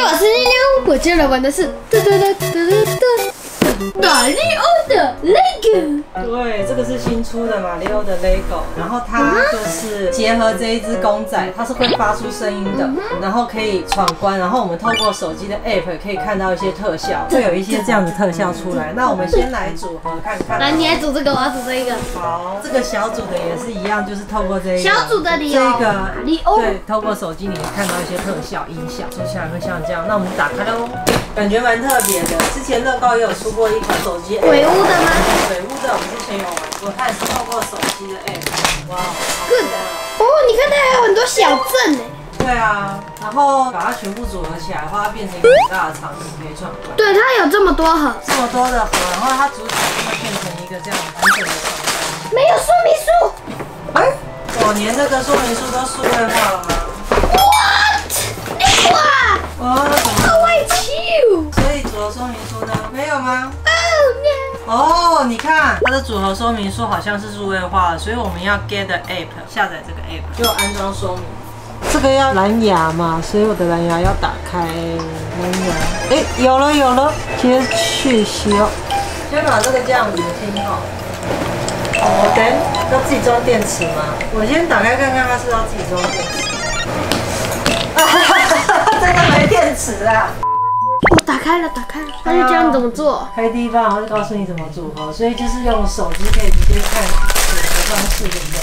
我是妞妞，我今天来玩的是马里奥的 LEGO。对，这个是新出的马里奥的 LEGO， 然后它就是结合这一只公仔，它是会发出声音的，然后可以闯关，然后我们透过手机的 App 可以看到一些特效，会有一些这样的特效出来。那我们先来组合看看。来，你来组这个，我要组这一个。好，这个小组的也是一样，就是透过这一个小组的里奥，马里奥。对，透过手机你可以看到一些特效音响，接下来会像这样。那我们打开喽，感觉蛮特别的。之前乐高也有出过一款手机 App， 鬼屋的吗？鬼屋的我们之前有玩过，它也是透过手机的 App。哇，good。哦，你看它还有很多小镇呢。对啊，然后把它全部组合起来的话，它变成一个很大的场景可以闯关。对，它有这么多盒，这么多的盒，然后它组起来就会变成一个这样完整的闯关。没有说明书。哎，我连这个说明书都数位化了吗 ？What？ 哇！好委屈。所以组合说明书呢？没有吗？ Oh no！ 哦，你看它的组合说明书好像是数位化的，所以我们要 get the app 下载这个 app 就安装说明。这个要蓝牙嘛，所以我的蓝牙要打开蓝牙。哎，有了，接续修。先把这个这样子听好。哦，等要自己装电池吗？我先打开看看它是要自己装电池。真的没电池啊！我打开了，他就教你怎么做。开第一方，然后就告诉你怎么组合，所以就是用手机可以直接看组合方式，对不对？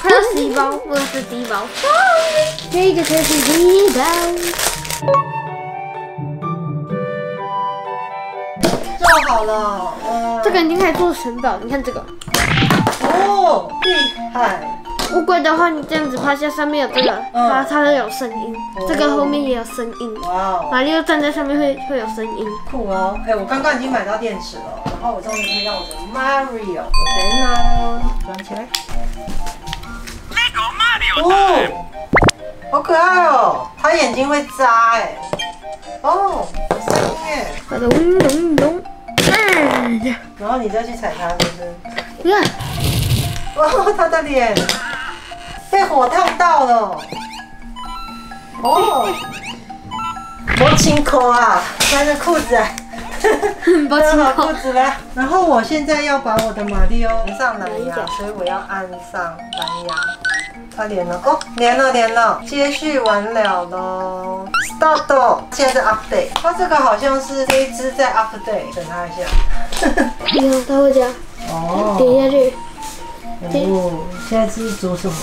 这是第一包，我是第一包。这个才是第一包。做好了，这个已经可以做城堡，你看这个。哦，厉害！乌龟的话，你这样子趴下，上面有这个，它会有声音，这个后面也有声音。哇哦！马里奥站在上面会有声音，酷哦！哎，我刚刚已经买到电池了，然后我终于可以让我的 Mario， 我等呢，装起来。哦，好可爱哦！它眼睛会眨哎。哦，有声音哎。它的嗡咚咚。然后你再去踩它，是不是？你看。哇，它的脸被火烫到了。哦，摸清口啊，穿着裤子啊，穿好裤子了。然后我现在要把我的马里奥连上蓝牙，所以我要按上蓝牙。它连了哦，连了，接续完了咯 ，start， 现在是 update， 它这个好像是这一只在 update， 等它一下。你看它会这样，哦，点下去。哦，现在是组什么？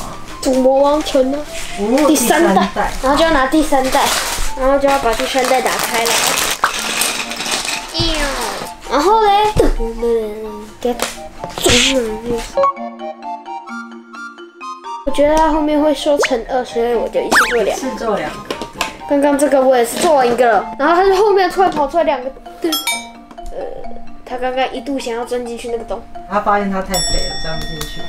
组魔王村呢？哦，第三代，然后就要拿第三代，然后就要把第三代打开了。然后嘞，给它我觉得它后面会说乘2，所以我就一次做2个。一次做2个。刚刚这个我也是做完1个了，然后它就后面突然跑出来2个。他刚刚一度想要钻进去那个洞，他发现他太肥了，钻不进去。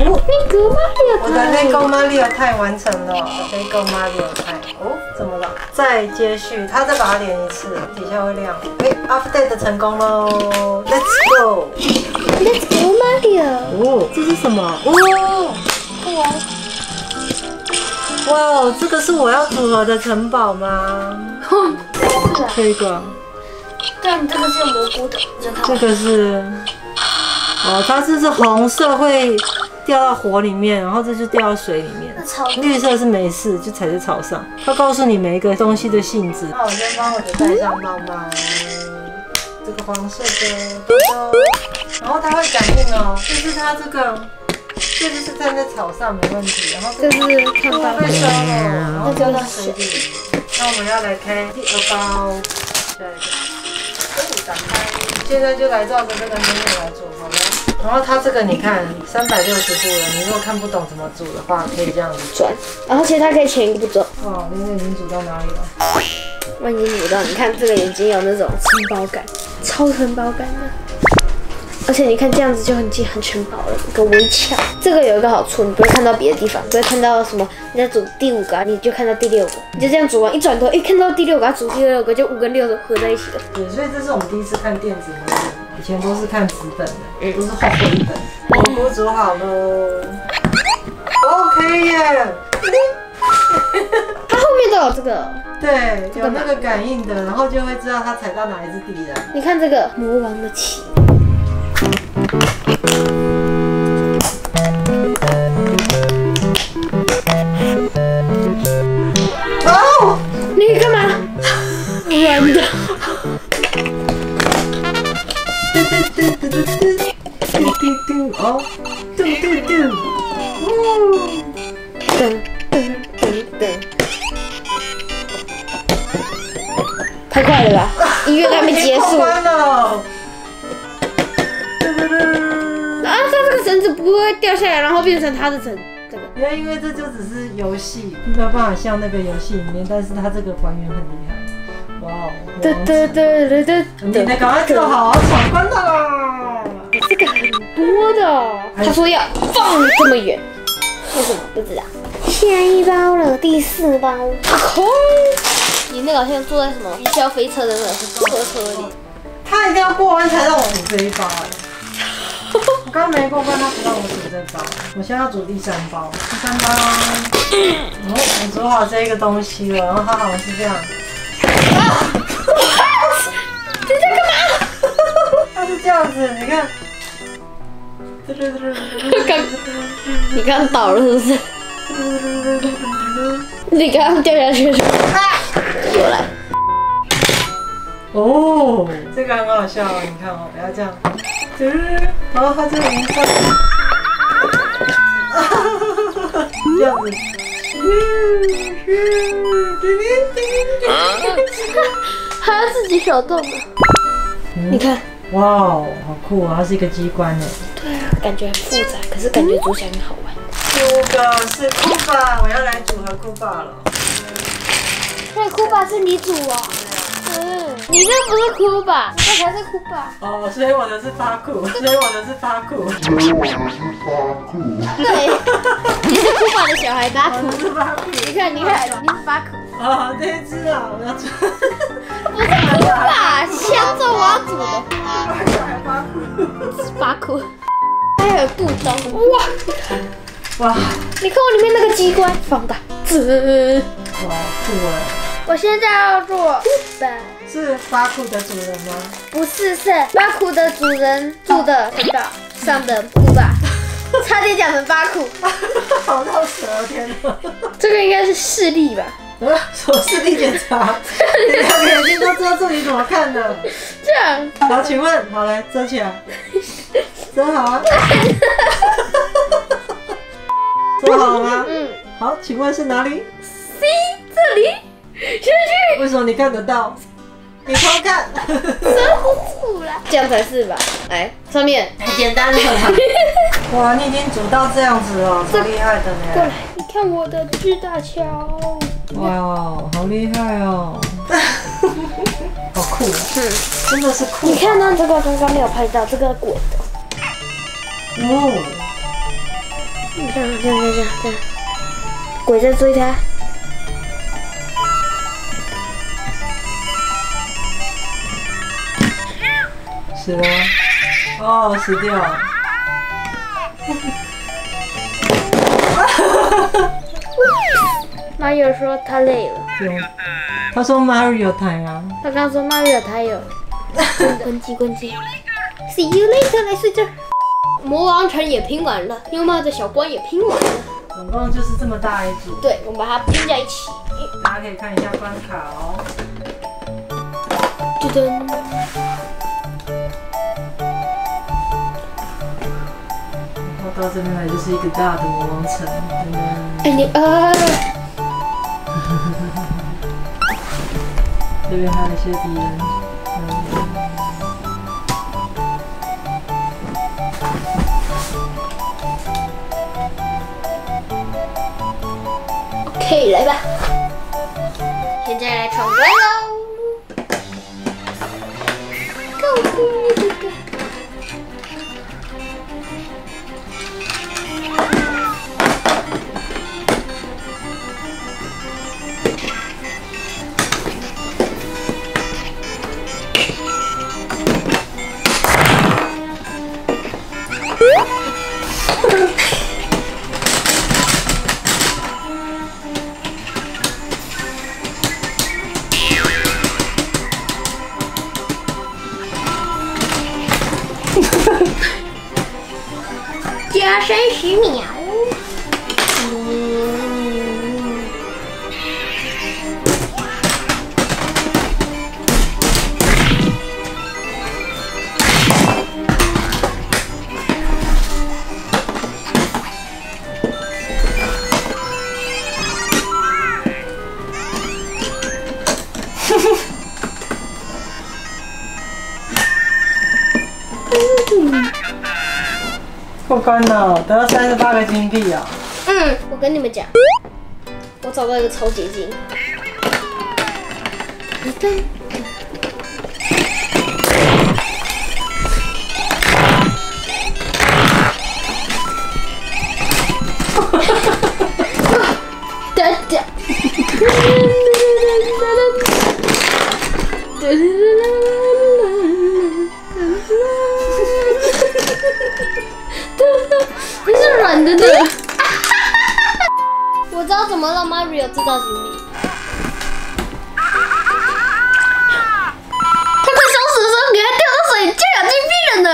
LEGO Mario， 我的 LEGO Mario 太完成了 ，LEGO Mario 太哦，怎么了？再接续，他再把它连一次，底下会亮。哎 ，update 成功喽 ，Let's go，Let's go Mario。哦，这是什么？哦，酷哦！哇，这个是我要组合的城堡吗？这个。但这个是有蘑菇的，这个是，哦，它这是红色会掉到火里面，然后这就掉到水里面。绿色是没事，就踩在草上。它告诉你每一个东西的性质。那我先帮我的戴上帽帽，这个黄色的，然后它会感应哦，就是它这个就是站在草上没问题，然后这是看到会烧了，然后掉到水里。那我们要来开第2包，下一个。打开，现在就来照着这个目来组合了。然后它这个你看360度了，你如果看不懂怎么组的话，可以这样子转。然后其实它可以前一个步骤。哇，那个已经组到哪里了？我已经组到，你看这个已经有那种城堡感，超城堡感的。而且你看这样子就很城堡了，一个围墙。这个有一个好处，你不会看到别的地方，不会看到什么。你在组第5个，你就看到第6个，你就这样组完，一转头，看到第6个，组第6个，就5跟6都合在一起了。对，所以这是我们第一次看电子模拟，以前都是看纸本的，都是厚厚一本。蘑菇组好了 ，OK 耶。它后面都有这个。对，有那个感应的，然后就会知道他踩到哪一只敌人。你看这个魔王的旗。哦，你干嘛？软的。哦，嘟嘟嘟，噔噔噔噔，太快了吧！音乐还没结束。关了。啊，它这个绳子不会掉下来，然后变成它的绳。这个。因为这就只是游戏，没有办法像那个游戏里面，但是它这个还原很厉害。哇哦！你得赶快做好，闯关的啦！这个很多的，他说要放这么远，为什么不知道？下一包了，第4包，空。你那个好像坐在什么云霄飞车的那个车里。他一定要过关才让我煮这一包哎。我刚没过关，他不让我煮这包。我现在要煮第3包。第3包，我煮好这个东西了，然后它好像是这样。你在干嘛？它是这样子，你看。你刚倒了是不是？你刚刚掉下去是吧？又来。哦，这个很好笑哦，你看哦，不要这样。然后它这个颜色，这样子。还要自己手动的。你看。哇哦，好酷啊！它是一个机关呢。对啊，感觉很复杂，可是感觉煮起来很好玩。这个是库巴，我要来组合库巴了。所以库巴是你煮哦。你这不是库巴，这才是库巴。哦，所以我的是巴库，所以我的是巴库。对，你是库巴的小孩巴库。我是巴库。你看，你是巴库。啊，这一只啊，我要煮。不是库巴，香着我要煮的。巴库。这是巴库。还有肚刀，哇！你看我里面那个机关，放大，哇，酷哎！我现在要做库巴。是巴库的主人吗？不是，是巴库的主人住的频道上的库巴，差点讲成巴库。好到舌，天哪！这个应该是视力吧？什么视力检查？你两个眼睛都遮住，你怎么看的？这样。好，请问，好来遮起来，遮好啊。遮好了吗？好，请问是哪里 ？C 这里。下去。为什么你看得到？你偷看。遮不住啦。这样才是吧？来，上面太简单了。哇，你已经煮到这样子了，超厉害的呢。过来，你看我的巨大桥。哇，好厉害哦。好酷，真的是酷。你看呢？这个刚刚没有拍到，这个滚的。哦。你看，这样，鬼在追他。死了。哦，死掉了。Mario 说他累了。他说 Mario 台啊。他刚说 Mario 台有。关机。See you later， 来睡这儿。魔王城也拼完了，幽默的小关也拼完了。总共就是这么大一组。对，我们把它拼在一起。大家可以看一下关卡哦。噔噔。然后到这边来就是一个大的魔王城。哎你这边还有一些敌人。OK， 来吧。现在来闯关喽 ！Go！ 哇，要30秒。过关了，得到38个金币啊！我跟你们讲，我找到一个超捷径。你是软的呢。我知道怎么让 Mario 制造金币。他快烧死的时候，给他掉到水里就有金币了呢。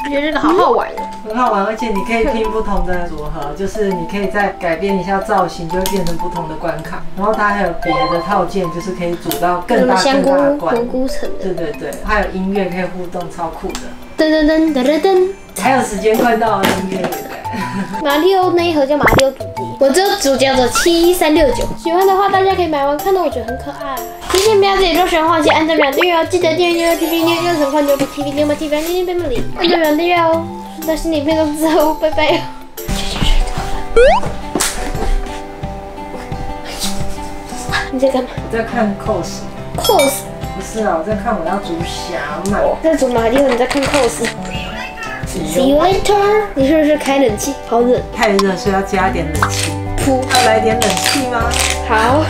我觉得这个好好玩哦。很好玩，而且你可以拼不同的组合，就是你可以再改变一下造型，就会变成不同的关卡。然后它还有别的套件，就是可以组到更大的关。蘑菇层的。对，还有音乐可以互动，超酷的。噔噔噔噔噔噔。还有时间快到了，音乐。马里奥那一盒叫马里奥主机，我这主叫做71369。喜欢的话，大家可以买完看到，我觉得很可爱。提醒不要自己做玄幻，记得按赞、订阅哦。记得订阅TV 妞妞神话牛不 TV 妞不 TV 妞妞 family， 按赞、订阅哦。到新影片中之后，拜拜。你在干嘛？我在看 cos。cos？ 不是啊，我在看我要煮小马。在煮马里奥，你在看 cos。See you later。你是不是开冷气？好冷。太热，所以要加点冷气。噗。要来点冷气吗？好。